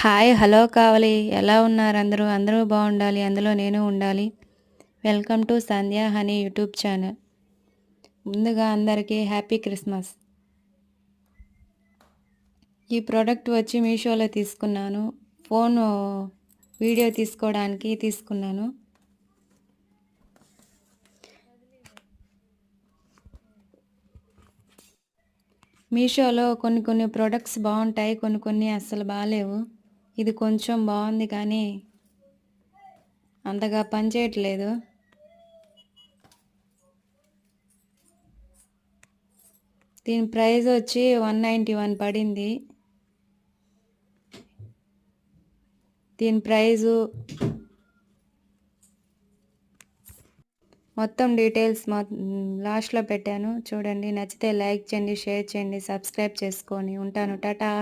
Hi hello కావాలి ఎలా ఉన్నారు అందరూ అందరూ బాగుండాలి అందులో నేను ఉండాలి. Welcome to Sandhya honey YouTube channel. ముందుగా అందరికీ హ్యాపీ క్రిస్మస్. ఈ ప్రోడక్ట్ వచ్చి మీషోలో తీసుకున్నాను. ఫోను వీడియో తీసుకోవడానికి తీసుకున్నాను. మీషోలో కొన్ని ప్రోడక్ట్స్ బాగుంటాయి, కొన్ని అస్సలు బాగాలేవు. ఇది కొంచెం బాగుంది కానీ అంతగా పనిచేయట్లేదు. దీని ప్రైస్ వచ్చి 191 పడింది. దీని ప్రైజు మొత్తం డీటెయిల్స్ లాస్ట్లో పెట్టాను చూడండి. నచ్చితే లైక్ చేయండి, షేర్ చేయండి, సబ్స్క్రైబ్ చేసుకోండి. ఉంటాను, టాటా.